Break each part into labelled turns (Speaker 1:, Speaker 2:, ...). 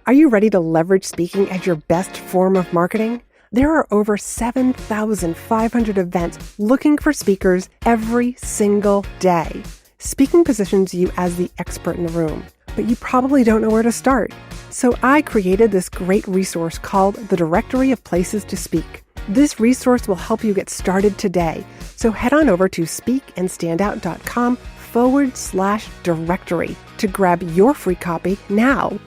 Speaker 1: Are you ready to leverage speaking as your best form of marketing? There are over 7,500 events looking for speakers every single day. Speaking positions you as the expert in the room, but you probably don't know where to start. So I created this great resource called the Directory of Places to Speak. This resource will help you get started today. So head on over to speakandstandout.com/directory to grab your free copy now.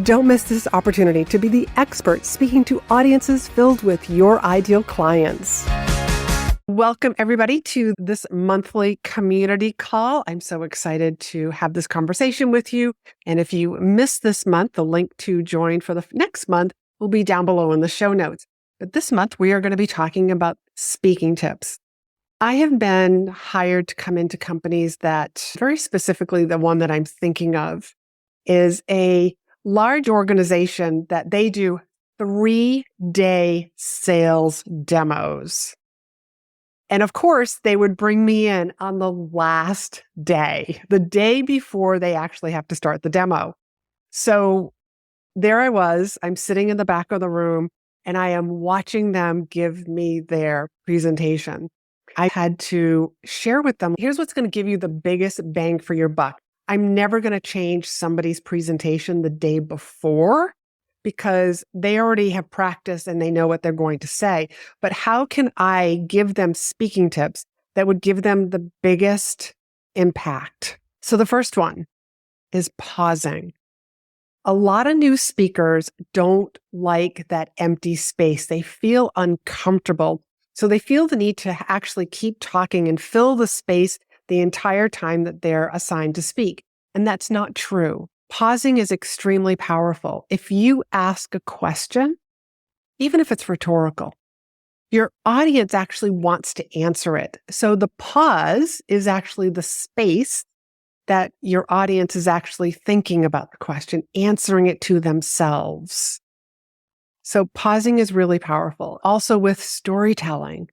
Speaker 1: Don't miss this opportunity to be the expert speaking to audiences filled with your ideal clients. Welcome, everybody, to this monthly community call. I'm so excited to have this conversation with you. And if you missed this month, the link to join for the next month will be down below in the show notes. But this month, we are going to be talking about speaking tips. I have been hired to come into companies that, very specifically, the one that I'm thinking of is a large organization that they do 3-day sales demos. And of course, they would bring me in on the last day, the day before they actually have to start the demo. So there I was, I'm sitting in the back of the room and I am watching them give me their presentation. I had to share with them, here's what's going to give you the biggest bang for your buck. I'm never going to change somebody's presentation the day before because they already have practiced and they know what they're going to say. But how can I give them speaking tips that would give them the biggest impact? So the first one is pausing. A lot of new speakers don't like that empty space. They feel uncomfortable. So they feel the need to actually keep talking and fill the space the entire time that they're assigned to speak. And that's not true. Pausing is extremely powerful. If you ask a question, even if it's rhetorical, your audience actually wants to answer it. So the pause is actually the space that your audience is actually thinking about the question, answering it to themselves. So pausing is really powerful. Also with storytelling,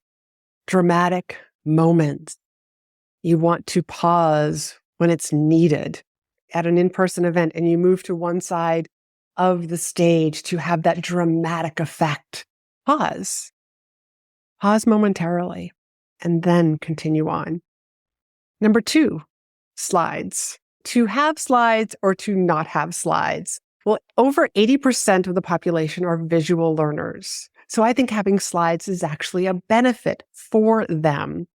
Speaker 1: dramatic moments. You want to pause when it's needed at an in-person event and you move to one side of the stage to have that dramatic effect. Pause. Pause momentarily and then continue on. Number 2, slides. To have slides or to not have slides. Well, over 80% of the population are visual learners. So I think having slides is actually a benefit for them.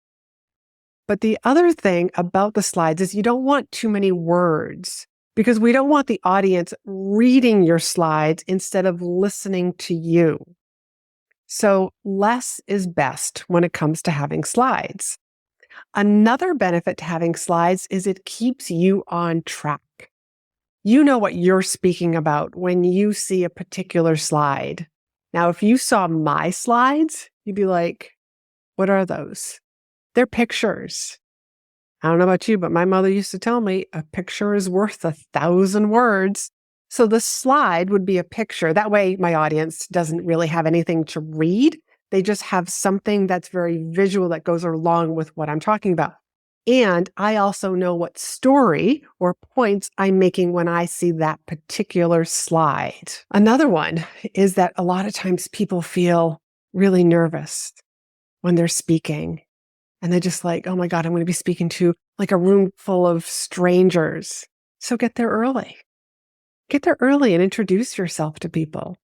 Speaker 1: But the other thing about the slides is you don't want too many words because we don't want the audience reading your slides instead of listening to you. So less is best when it comes to having slides. Another benefit to having slides is it keeps you on track. You know what you're speaking about when you see a particular slide. Now, if you saw my slides, you'd be like, what are those? They're pictures. I don't know about you, but my mother used to tell me a picture is worth 1,000 words. So the slide would be a picture. That way my audience doesn't really have anything to read. They just have something that's very visual that goes along with what I'm talking about. And I also know what story or points I'm making when I see that particular slide. Another one is that a lot of times people feel really nervous when they're speaking. And they're just like, oh my God, I'm going to be speaking to like a room full of strangers. So get there early. Get there early and introduce yourself to people.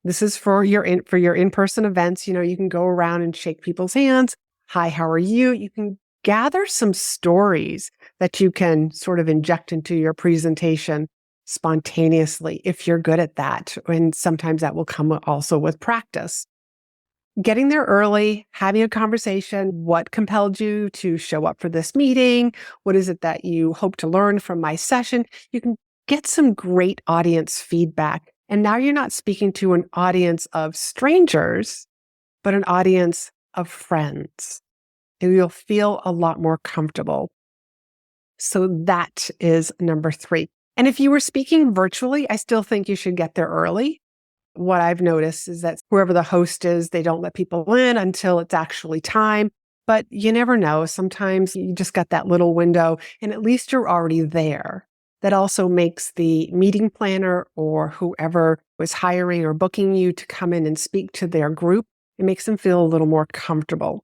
Speaker 1: This is for your in-person events. You know, you can go around and shake people's hands. Hi, how are you? You can gather some stories that you can sort of inject into your presentation spontaneously if you're good at that. And sometimes that will come also with practice. Getting there early, having a conversation, what compelled you to show up for this meeting? What is it that you hope to learn from my session? You can get some great audience feedback. And now you're not speaking to an audience of strangers, but an audience of friends. And you'll feel a lot more comfortable. So that is number 3. And if you were speaking virtually, I still think you should get there early. What I've noticed is that whoever the host is, they don't let people in until it's actually time. But you never know. Sometimes you just got that little window and at least you're already there. That also makes the meeting planner or whoever was hiring or booking you to come in and speak to their group, it makes them feel a little more comfortable,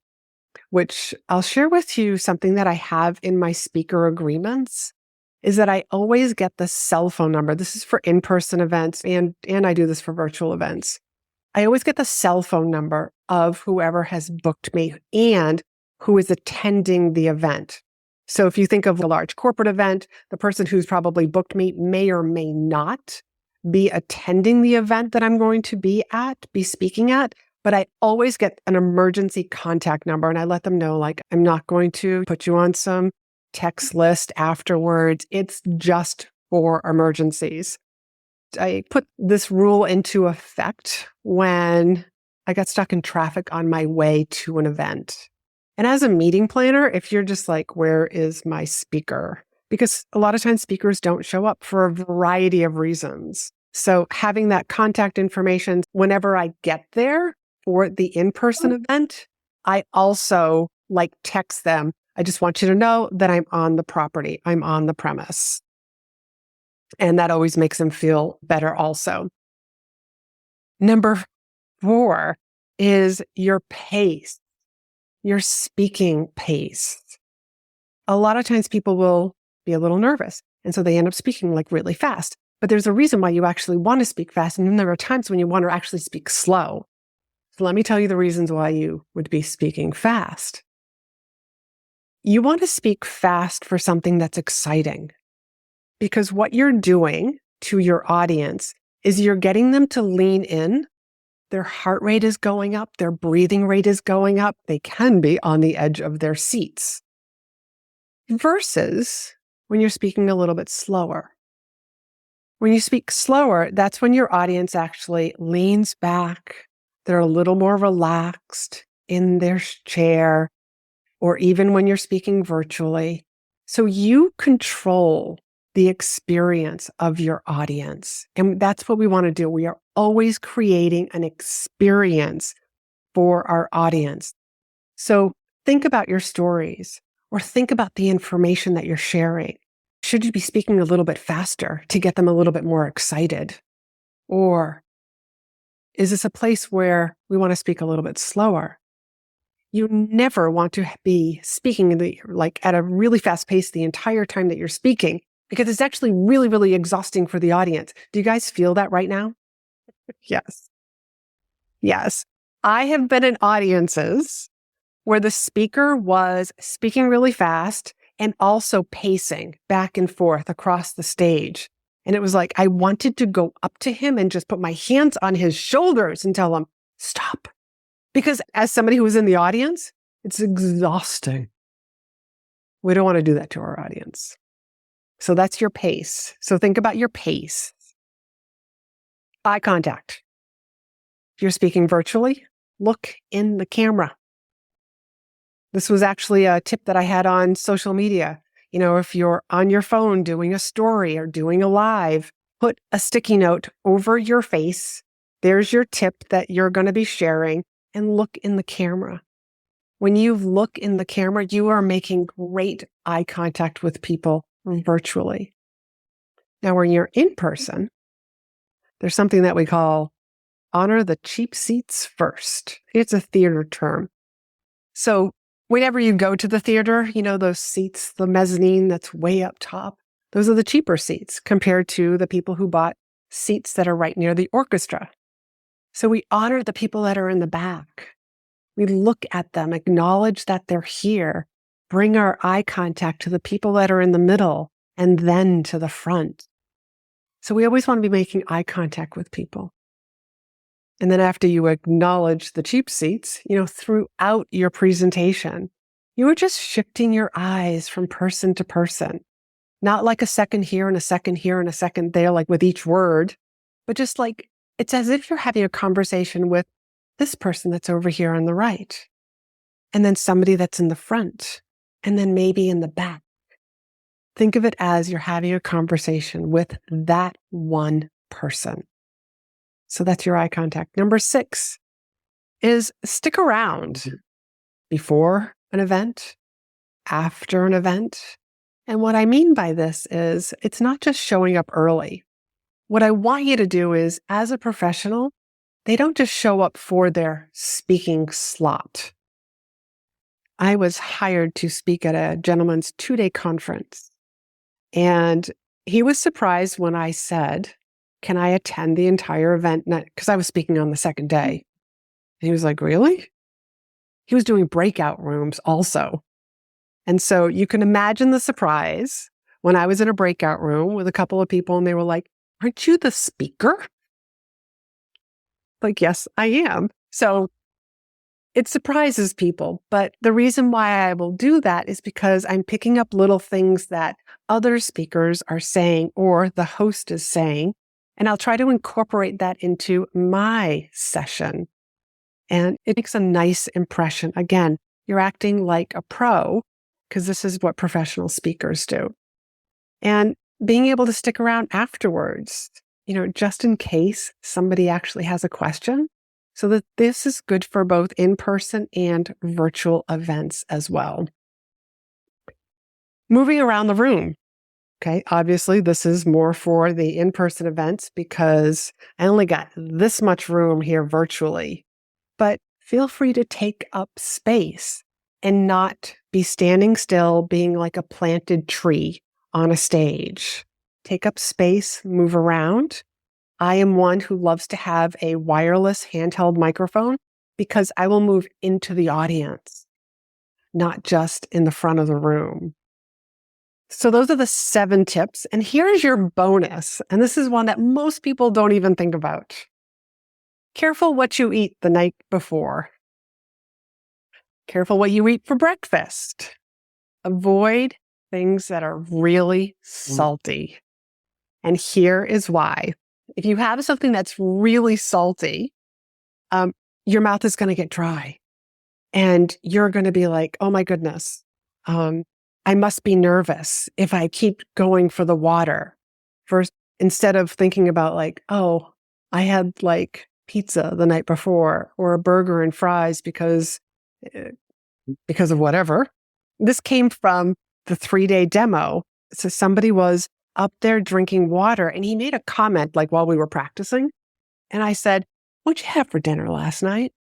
Speaker 1: which I'll share with you something that I have in my speaker agreements is that I always get the cell phone number. This is for in-person events and I do this for virtual events. I always get the cell phone number of whoever has booked me and who is attending the event. So if you think of a large corporate event, the person who's probably booked me may or may not be attending the event that I'm going to be speaking at, but I always get an emergency contact number and I let them know, like, I'm not going to put you on some text list afterwards. It's just for emergencies. I put this rule into effect when I got stuck in traffic on my way to an event. And as a meeting planner, if you're just like, where is my speaker? Because a lot of times speakers don't show up for a variety of reasons. So having that contact information whenever I get there for the in-person event, I also text them. I just want you to know that I'm on the property. I'm on the premise. And that always makes them feel better also. Number 4 is your pace. Your speaking pace. A lot of times people will be a little nervous, and so they end up speaking really fast. But there's a reason why you actually want to speak fast, and then there are times when you want to actually speak slow. So let me tell you the reasons why you would be speaking fast. You want to speak fast for something that's exciting, because what you're doing to your audience is you're getting them to lean in. Their heart rate is going up. Their breathing rate is going up. They can be on the edge of their seats. Versus when you're speaking a little bit slower. When you speak slower, that's when your audience actually leans back. They're a little more relaxed in their chair, or even when you're speaking virtually. So you control the experience of your audience. And that's what we want to do. We are always creating an experience for our audience. So think about your stories or think about the information that you're sharing. Should you be speaking a little bit faster to get them a little bit more excited? Or is this a place where we want to speak a little bit slower? You never want to be speaking at a really fast pace the entire time that you're speaking, because it's actually really, really exhausting for the audience. Do you guys feel that right now? Yes. Yes. I have been in audiences where the speaker was speaking really fast and also pacing back and forth across the stage. And it was like, I wanted to go up to him and just put my hands on his shoulders and tell him, stop. Because as somebody who was in the audience, it's exhausting. We don't want to do that to our audience. So that's your pace. So think about your pace. Eye contact. If you're speaking virtually, look in the camera. This was actually a tip that I had on social media. If you're on your phone doing a story or doing a live, put a sticky note over your face. There's your tip that you're going to be sharing, and look in the camera. When you look in the camera, you are making great eye contact with people virtually. Now, when you're in person, there's something that we call honor the cheap seats first. It's a theater term. So whenever you go to the theater, those seats, the mezzanine that's way up top, those are the cheaper seats compared to the people who bought seats that are right near the orchestra. So we honor the people that are in the back. We look at them, acknowledge that they're here, bring our eye contact to the people that are in the middle, and then to the front. So we always want to be making eye contact with people. And then after you acknowledge the cheap seats, throughout your presentation, you are just shifting your eyes from person to person. Not like a second here and a second here and a second there, like with each word, but just like it's as if you're having a conversation with this person that's over here on the right, and then somebody that's in the front, and then maybe in the back. Think of it as you're having a conversation with that one person. So that's your eye contact. Number 6 is stick around before an event, after an event, And what I mean by this is it's not just showing up early. What I want you to do is, as a professional, they don't just show up for their speaking slot. I was hired to speak at a gentleman's 2-day conference. And he was surprised when I said, can I attend the entire event? Because I was speaking on the second day. And he was like, really? He was doing breakout rooms also. And so you can imagine the surprise when I was in a breakout room with a couple of people and they were like, aren't you the speaker? Like, yes, I am. So it surprises people. But the reason why I will do that is because I'm picking up little things that other speakers are saying or the host is saying, and I'll try to incorporate that into my session. And it makes a nice impression. Again, you're acting like a pro because this is what professional speakers do. And being able to stick around afterwards, just in case somebody actually has a question, so that this is good for both in-person and virtual events as well. Moving around the room. Okay, obviously this is more for the in-person events because I only got this much room here virtually. But feel free to take up space and not be standing still, being like a planted tree on a stage. Take up space, move around. I am one who loves to have a wireless handheld microphone because I will move into the audience, not just in the front of the room. So those are the 7 tips. And here's your bonus. And this is one that most people don't even think about. Careful what you eat the night before. Careful what you eat for breakfast. Avoid things that are really salty. And here is why. If you have something that's really salty, your mouth is going to get dry. And you're going to be like, oh my goodness, I must be nervous if I keep going for the water. First, instead of thinking about like, oh, I had like pizza the night before or a burger and fries because of whatever. This came from the 3-day demo. So somebody was up there drinking water and he made a comment like while we were practicing. And I said, what'd you have for dinner last night?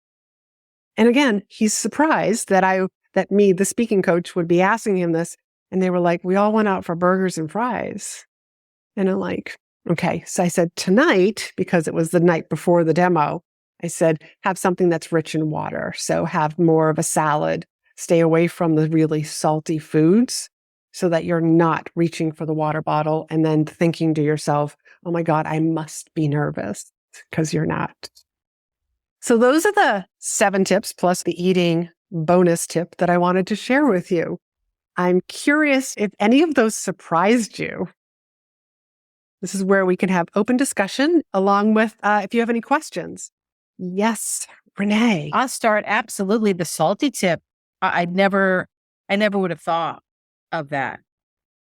Speaker 1: And again, he's surprised that me, the speaking coach, would be asking him this. And they were like, we all went out for burgers and fries. And I'm like, okay. So I said, tonight, because it was the night before the demo, I said, have something that's rich in water. So have more of a salad, stay away from the really salty foods so that you're not reaching for the water bottle and then thinking to yourself, oh my God, I must be nervous, because you're not. So those are the 7 tips plus the eating bonus tip that I wanted to share with you. I'm curious if any of those surprised you. This is where we can have open discussion along with if you have any questions. Yes, Renee.
Speaker 2: I'll start. Absolutely. The salty tip. I never would have thought of that.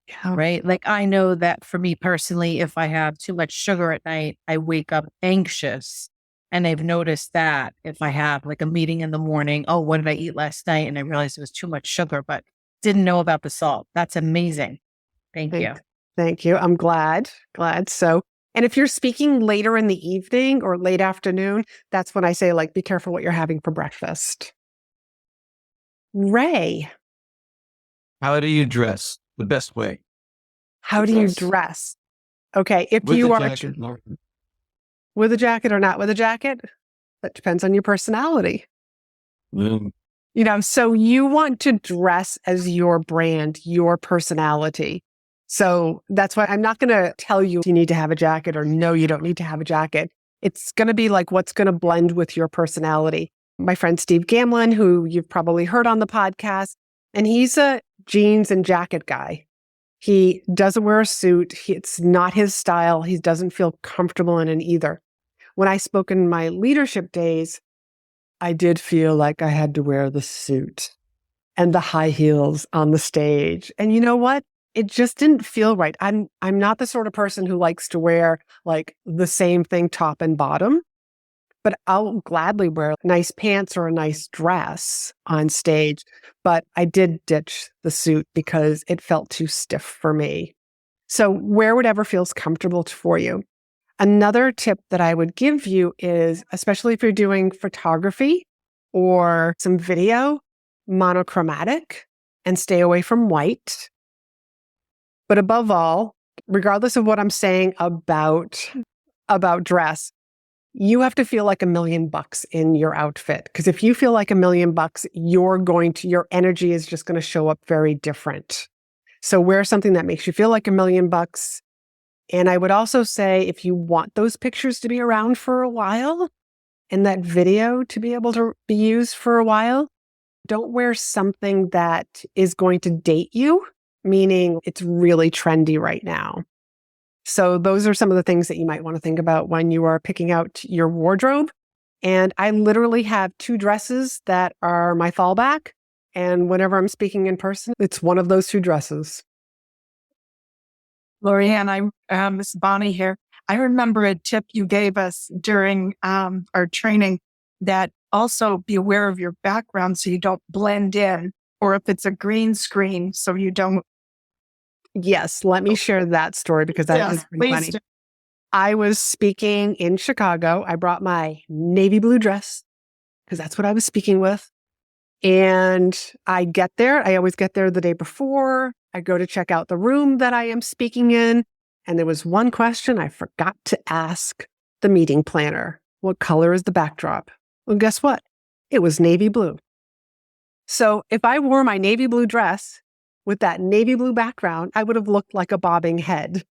Speaker 1: Yeah.
Speaker 2: Right. Like I know that for me personally, if I have too much sugar at night, I wake up anxious. And I've noticed that if I have like a meeting in the morning, oh, what did I eat last night? And I realized it was too much sugar, but didn't know about the salt. That's amazing. Thank you.
Speaker 1: Thank you. I'm glad. So, and if you're speaking later in the evening or late afternoon, that's when I say like, be careful what you're having for breakfast. Ray.
Speaker 3: How do you dress? The best way.
Speaker 1: How do you dress? Okay. If
Speaker 3: With
Speaker 1: you
Speaker 3: the
Speaker 1: are
Speaker 3: jacket,
Speaker 1: with a jacket or not with a jacket, that depends on your personality. So you want to dress as your brand, your personality. So that's why I'm not going to tell you need to have a jacket or no, you don't need to have a jacket. It's going to be like what's going to blend with your personality. My friend Steve Gamlin, who you've probably heard on the podcast, and he's a jeans and jacket guy. He doesn't wear a suit. It's not his style. He doesn't feel comfortable in it either. When I spoke in my leadership days, I did feel like I had to wear the suit and the high heels on the stage. And you know what? It just didn't feel right. I'm not the sort of person who likes to wear like the same thing top and bottom. but I'll gladly wear nice pants or a nice dress on stage. But I did ditch the suit because it felt too stiff for me. So wear whatever feels comfortable for you. Another tip that I would give you is, especially if you're doing photography or some video, monochromatic and stay away from white. But above all, regardless of what I'm saying about dress, you have to feel like $1,000,000 in your outfit. Because if you feel like $1,000,000, your energy is just going to show up very different. So wear something that makes you feel like $1,000,000. And I would also say, if you want those pictures to be around for a while and that video to be able to be used for a while, don't wear something that is going to date you, meaning it's really trendy right now. So those are some of the things that you might want to think about when you are picking out your wardrobe. And I literally have 2 dresses that are my fallback. And whenever I'm speaking in person, it's one of those 2 dresses.
Speaker 4: Laurie-Ann, Miss Bonnie here. I remember a tip you gave us during our training that also be aware of your background so you don't blend in, or if it's a green screen, so you don't.
Speaker 1: Yes, let me share that story because that is pretty funny.
Speaker 4: Do.
Speaker 1: I was speaking in Chicago. I brought my navy blue dress because that's what I was speaking with. And I get there. I always get there the day before. I go to check out the room that I am speaking in. And there was one question I forgot to ask the meeting planner. What color is the backdrop? Well, guess what? It was navy blue. So if I wore my navy blue dress with that navy blue background, I would have looked like a bobbing head.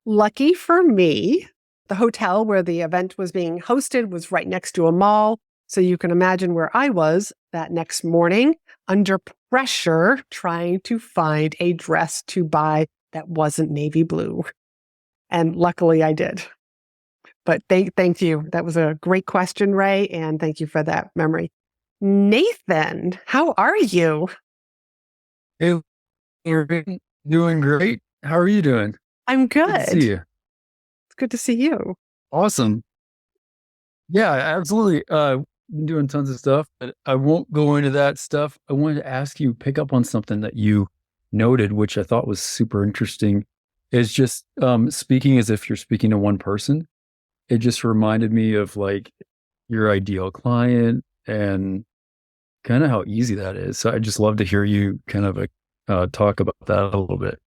Speaker 1: Lucky for me, the hotel where the event was being hosted was right next to a mall. So you can imagine where I was that next morning under pressure trying to find a dress to buy that wasn't navy blue. And luckily I did. But thank you. That was a great question, Ray. And thank you for that memory. Nathan, how are you?
Speaker 3: Hey, you're doing great. How are you doing?
Speaker 1: I'm good.
Speaker 3: Good to see you.
Speaker 1: It's good to see you.
Speaker 3: Awesome. Yeah, absolutely. Been doing tons of stuff, but I won't go into that stuff. I wanted to ask you, pick up on something that you noted, which I thought was super interesting. Is just speaking as if you're speaking to one person. It just reminded me of like your ideal client and kind of how easy that is. So I just love to hear you kind of talk about that a little bit.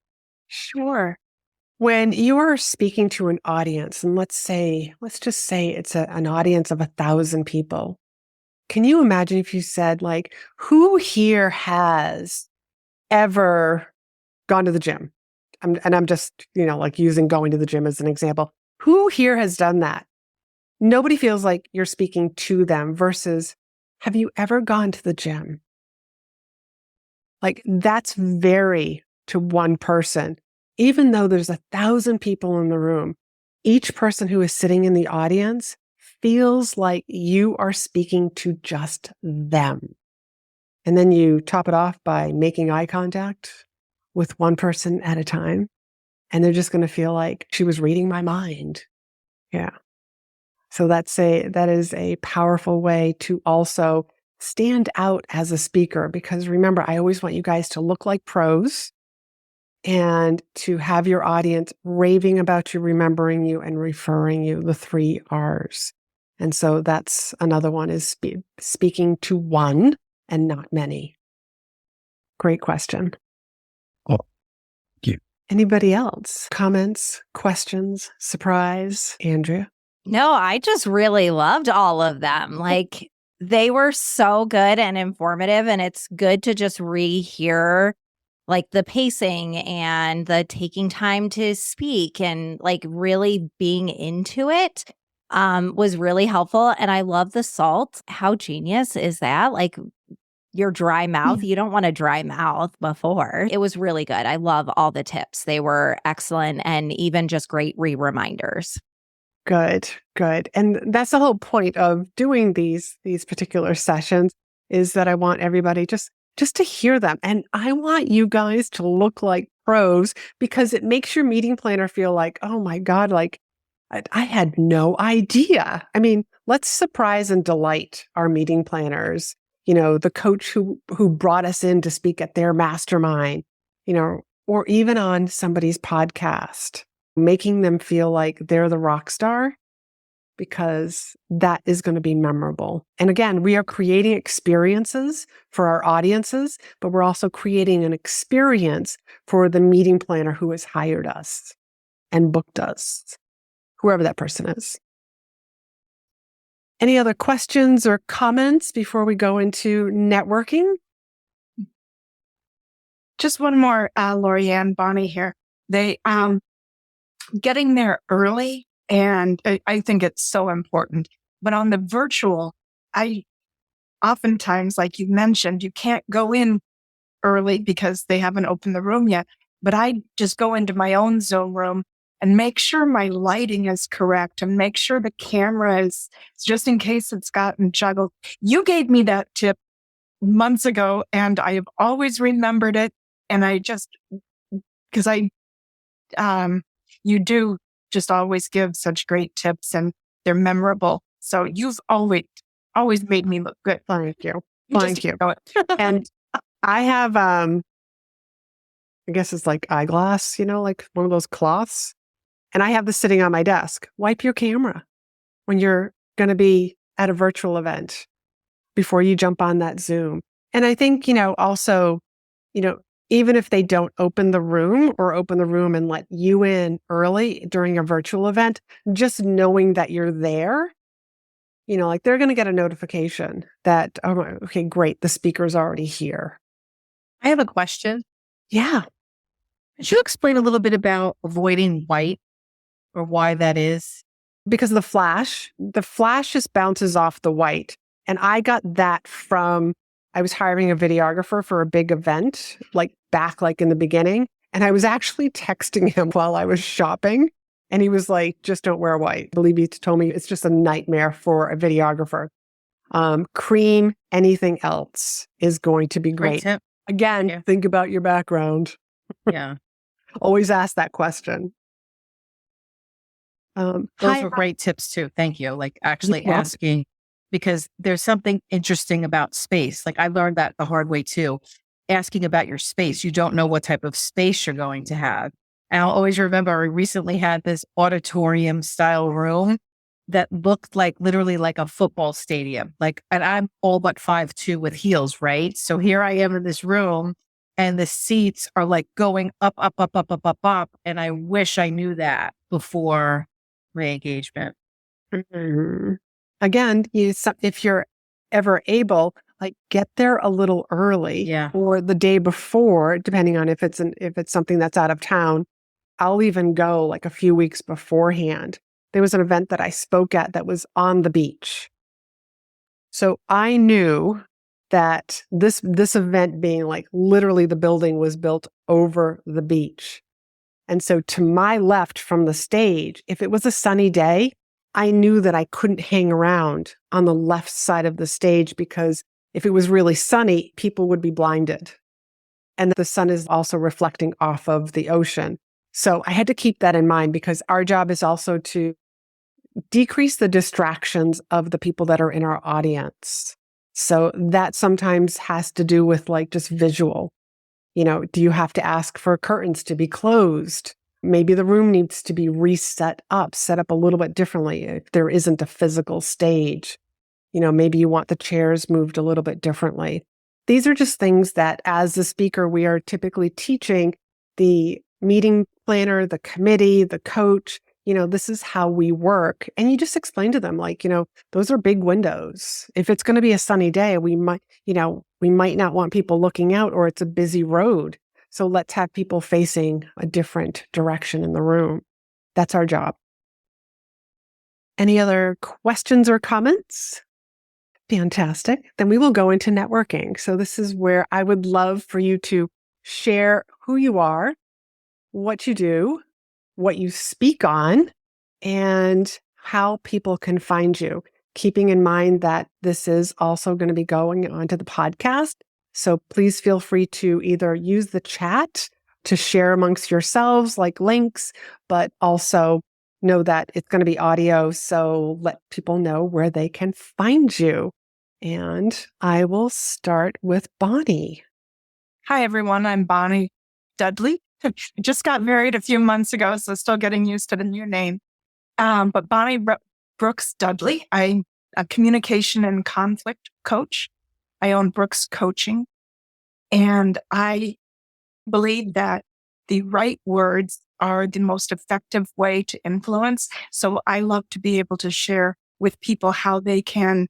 Speaker 1: Sure. When you are speaking to an audience, and let's just say it's an audience of 1,000 people, can you imagine if you said, like, who here has ever gone to the gym? I'm just, like using going to the gym as an example. Who here has done that? Nobody feels like you're speaking to them versus, have you ever gone to the gym? Like, that's very to one person. Even though there's 1,000 people in the room, each person who is sitting in the audience feels like you are speaking to just them. And then you top it off by making eye contact with one person at a time. And they're just going to feel like she was reading my mind. Yeah. So that is a powerful way to also stand out as a speaker. Because remember, I always want you guys to look like pros and to have your audience raving about you, remembering you, and referring you, the 3 R's. And so that's another one, is speaking to one and not many. Great question.
Speaker 3: Oh, thank you.
Speaker 1: Anybody else? Comments, questions, surprise? Andrea?
Speaker 5: No, I just really loved all of them. Like, they were so good and informative, and it's good to just rehear like the pacing and the taking time to speak and like really being into it was really helpful. And I love the salt. How genius is that? Like, your dry mouth, you don't want a dry mouth before. It was really good. I love all the tips. They were excellent, and even just great reminders.
Speaker 1: Good. And that's the whole point of doing these particular sessions, is that I want everybody just to hear them. And I want you guys to look like pros, because it makes your meeting planner feel like, oh my God, like I had no idea. I mean, let's surprise and delight our meeting planners. The coach who brought us in to speak at their mastermind, or even on somebody's podcast, making them feel like they're the rock star, because that is going to be memorable. And again, we are creating experiences for our audiences, but we're also creating an experience for the meeting planner who has hired us and booked us, whoever that person is. Any other questions or comments before we go into networking?
Speaker 4: Just one more, Laurie-Ann, Bonnie here. They, getting there early, and I think it's so important. But on the virtual, oftentimes, like you mentioned, you can't go in early because they haven't opened the room yet. But I just go into my own Zoom room and make sure my lighting is correct and make sure the camera is, just in case it's gotten juggled. You gave me that tip months ago, and I have always remembered it. And because you do just always give such great tips, and they're memorable. So you've always made me look good.
Speaker 1: Thank you.
Speaker 4: Thank you.
Speaker 1: And I have, I guess it's like eyeglass, like one of those cloths. And I have this sitting on my desk. Wipe your camera when you're going to be at a virtual event before you jump on that Zoom. And I think, also, even if they don't open the room and let you in early during a virtual event, just knowing that you're there, like they're going to get a notification that, oh, okay, great, the speaker's already here.
Speaker 2: I have a question.
Speaker 1: Yeah.
Speaker 2: Could you explain a little bit about avoiding white or why that is?
Speaker 1: Because the flash just bounces off the white. And I got that from, I was hiring a videographer for a big event, back in the beginning. And I was actually texting him while I was shopping. And he was like, just don't wear white. I believe he told me it's just a nightmare for a videographer. Cream, anything else is going to be great. Again, Think about your background.
Speaker 2: Yeah.
Speaker 1: Always ask that question.
Speaker 2: Those were great tips too. Thank you. Actually asking, because there's something interesting about space. I learned that the hard way too. Asking about your space. You don't know what type of space you're going to have. And I'll always remember I recently had this auditorium style room that looked literally like a football stadium. And I'm all but 5'2" with heels, right? So here I am in this room and the seats are going up, up, up, up, up, up, up. And I wish I knew that before re-engagement.
Speaker 1: Mm-hmm. Again, if you're ever able, get there a little early, or the day before, depending on if it's something that's out of town. I'll even go a few weeks beforehand. There was an event that I spoke at that was on the beach. So I knew that this event being literally the building was built over the beach. And so to my left from the stage, if it was a sunny day, I knew that I couldn't hang around on the left side of the stage, because if it was really sunny, people would be blinded. And the sun is also reflecting off of the ocean. So I had to keep that in mind, because our job is also to decrease the distractions of the people that are in our audience. So that sometimes has to do with just visual. Do you have to ask for curtains to be closed? Maybe the room needs to be set up a little bit differently if there isn't a physical stage. Maybe you want the chairs moved a little bit differently. These are just things that, as the speaker, we are typically teaching the meeting planner, the committee, the coach, this is how we work. And you just explain to them, those are big windows. If it's going to be a sunny day, we might not want people looking out, or it's a busy road. So let's have people facing a different direction in the room. That's our job. Any other questions or comments? Fantastic. Then we will go into networking. So this is where I would love for you to share who you are, what you do, what you speak on, and how people can find you, keeping in mind that this is also going to be going onto the podcast. So please feel free to either use the chat to share amongst yourselves, links, but also know that it's going to be audio, so let people know where they can find you. And I will start with Bonnie.
Speaker 4: Hi, everyone. I'm Bonnie Dudley. I just got married a few months ago, so still getting used to the new name. But Bonnie Brooks Dudley. I'm a communication and conflict coach. I own Brooks Coaching. And I believe that the right words are the most effective way to influence. So I love to be able to share with people how they can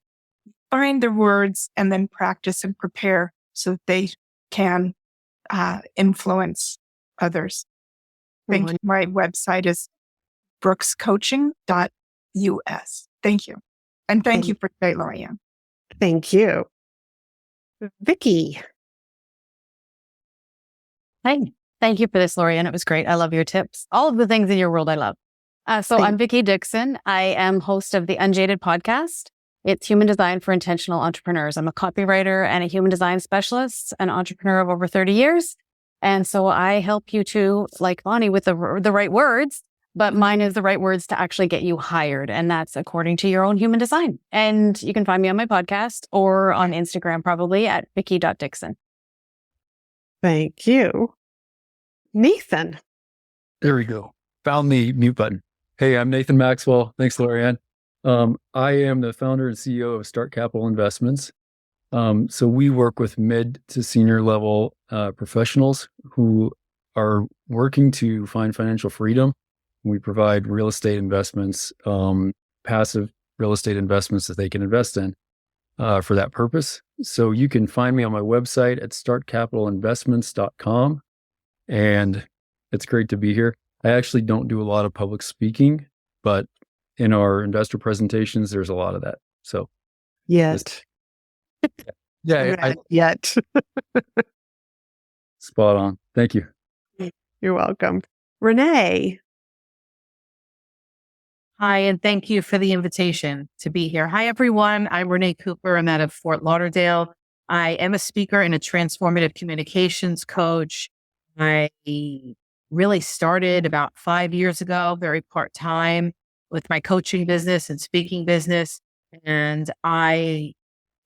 Speaker 4: find their words and then practice and prepare so that they can influence others. Thank you. My website is brookscoaching.us. Thank you. And thank you for today, Laurie-Ann.
Speaker 1: Thank you. Vicki.
Speaker 6: Hi. Thank you for this, Laurie-Ann. It was great. I love your tips. All of the things in your world I love. I'm Vicki Dixon. I am host of the Unjaded podcast. It's human design for intentional entrepreneurs. I'm a copywriter and a human design specialist, an entrepreneur of over 30 years. And so I help you to, like Bonnie, with the right words, but mine is the right words to actually get you hired. And that's according to your own human design. And you can find me on my podcast or on Instagram, probably at vicki.dixon.
Speaker 1: Thank you. Nathan.
Speaker 3: There we go. Found the mute button. Hey, I'm Nathan Maxwell. Thanks, Laurie-Ann. I am the founder and CEO of Start Capital Investments. So we work with mid to senior level professionals who are working to find financial freedom. We provide real estate investments, passive real estate investments that they can invest in for that purpose. So you can find me on my website at startcapitalinvestments.com. And it's great to be here. I actually don't do a lot of public speaking, but in our investor presentations, there's a lot of that. So
Speaker 1: Yet. Yet.
Speaker 3: Spot on. Thank you.
Speaker 1: You're welcome. Renee.
Speaker 2: Hi, and thank you for the invitation to be here. Hi, everyone. I'm Renee Cooper. I'm out of Fort Lauderdale. I am a speaker and a transformative communications coach. I really started about 5 years ago, very part-time with my coaching business and speaking business. And I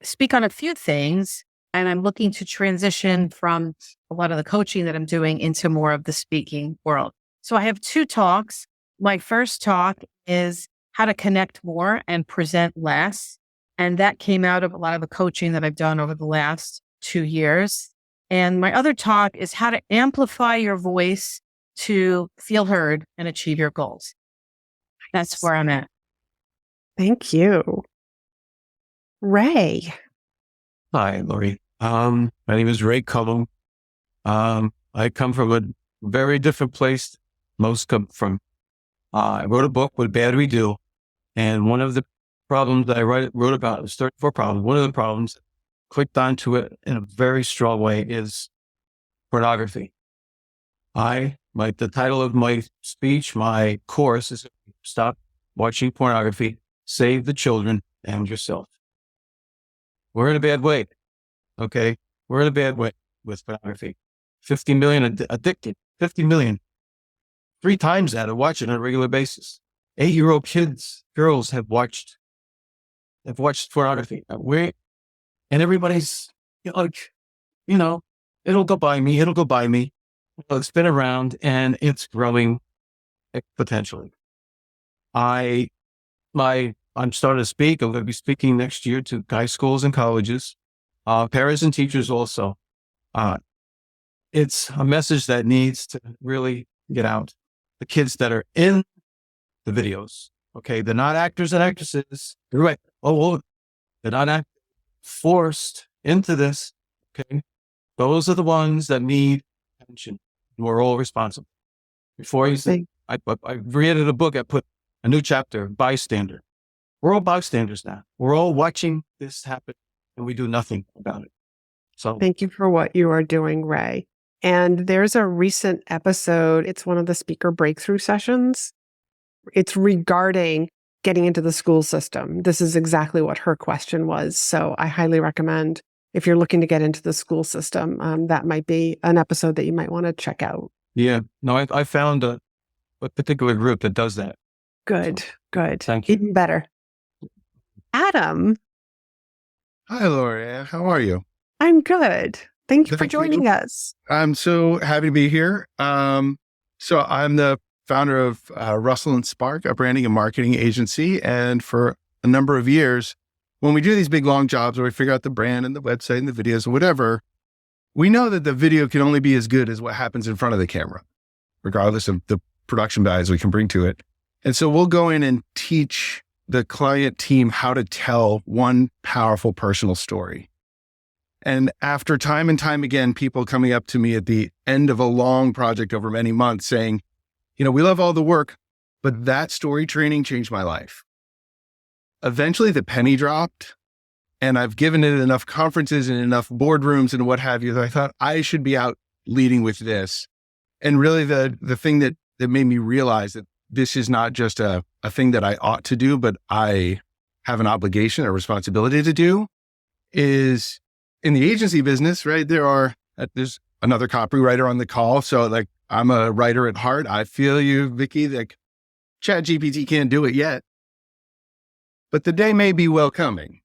Speaker 2: speak on a few things, and I'm looking to transition from a lot of the coaching that I'm doing into more of the speaking world. So I have 2 talks. My first talk is how to connect more and present less. And that came out of a lot of the coaching that I've done over the last 2 years. And my other talk is how to amplify your voice to feel heard and achieve your goals. That's where I'm at.
Speaker 1: Thank you. Ray.
Speaker 7: Hi, Laurie. My name is Ray Cullum. I come from a very different place most come from. I wrote a book, What Bad We Do. And one of the problems that I wrote about was 34 problems. One of the problems, clicked onto it in a very strong way, is pornography. The title of my speech, my course is Stop Watching Pornography, Save the Children and Yourself. We're in a bad way. Okay. We're in a bad way with pornography. 50 million addicted, 50 million. 3 times that are watching on a regular basis. 8-year-old girls have watched pornography. And everybody's like, it'll go by me. Well, it's been around and it's growing exponentially. I'm starting to speak. I'm going to be speaking next year to high schools and colleges, parents and teachers also. It's a message that needs to really get out. The kids that are in the videos, okay, they're not actors and actresses. You're right. They're not forced into this. Okay, those are the ones that need attention. We're all responsible. Before you say, I created a book. I put a new chapter, bystander. We're all bystanders now. We're all watching this happen, and we do nothing about it. So
Speaker 1: thank you for what you are doing, Ray. And there's a recent episode. It's one of the speaker breakthrough sessions. It's regarding getting into the school system. This is exactly what her question was. So I highly recommend, if you're looking to get into the school system, that might be an episode that you might want to check out.
Speaker 7: Yeah, no, I found a particular group that does that.
Speaker 1: Good.
Speaker 7: Thank you.
Speaker 1: Even better. Adam,
Speaker 8: Hi, Laurie-Ann. How are you?
Speaker 1: I'm good. Thank you for
Speaker 8: Thank you.
Speaker 1: joining us.
Speaker 8: I'm so happy to be here. So I'm the founder of Russell and Spark, a branding and marketing agency. And for a number of years, when we do these big long jobs where we figure out the brand and the website and the videos and whatever, we know that the video can only be as good as what happens in front of the camera, regardless of the production values we can bring to it. And so we'll go in and teach the client team how to tell one powerful personal story. And after time and time again, people coming up to me at the end of a long project over many months saying, we love all the work, but that story training changed my life. Eventually the penny dropped, and I've given it enough conferences and enough boardrooms and what have you that I thought I should be out leading with this. And really the thing that made me realize that this is not just a thing that I ought to do, but I have an obligation, a responsibility to do, is in the agency business, right? There's another copywriter on the call. So like, I'm a writer at heart. I feel you, Vicky, like ChatGPT can't do it yet, but the day may be well coming.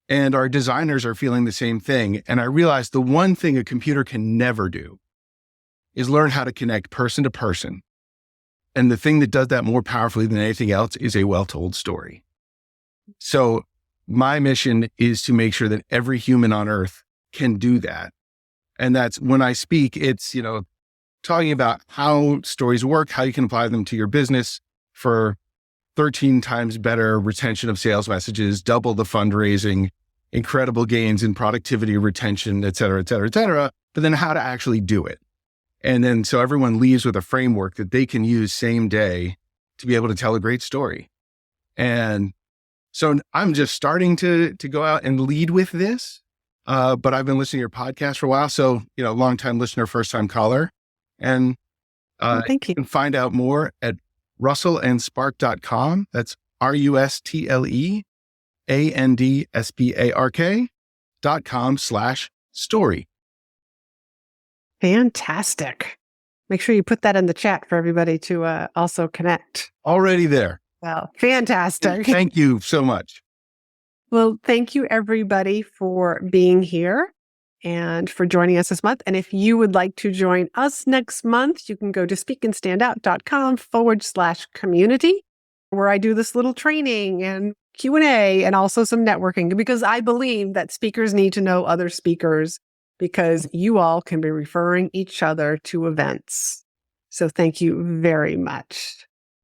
Speaker 8: And our designers are feeling the same thing. And I realized the one thing a computer can never do is learn how to connect person to person. And the thing that does that more powerfully than anything else is a well-told story. So my mission is to make sure that every human on earth can do that. And that's when I speak, it's, talking about how stories work, how you can apply them to your business for 13 times better retention of sales messages, double the fundraising, incredible gains in productivity, retention, et cetera, et cetera, et cetera. But then how to actually do it. And then so everyone leaves with a framework that they can use same day to be able to tell a great story. And so I'm just starting to go out and lead with this. But I've been listening to your podcast for a while. So, longtime listener, first time caller. And
Speaker 1: Thank you.
Speaker 8: You can find out more at russellandspark.com. That's RUSTLEANDSPARK.com/story.
Speaker 1: Fantastic. Make sure you put that in the chat for everybody to also connect.
Speaker 8: Already there.
Speaker 1: Well, fantastic.
Speaker 8: Thank you so much.
Speaker 1: Well, thank you everybody for being here and for joining us this month. And if you would like to join us next month, you can go to speakandstandout.com/community, where I do this little training and Q&A and also some networking, because I believe that speakers need to know other speakers, because you all can be referring each other to events. So thank you very much.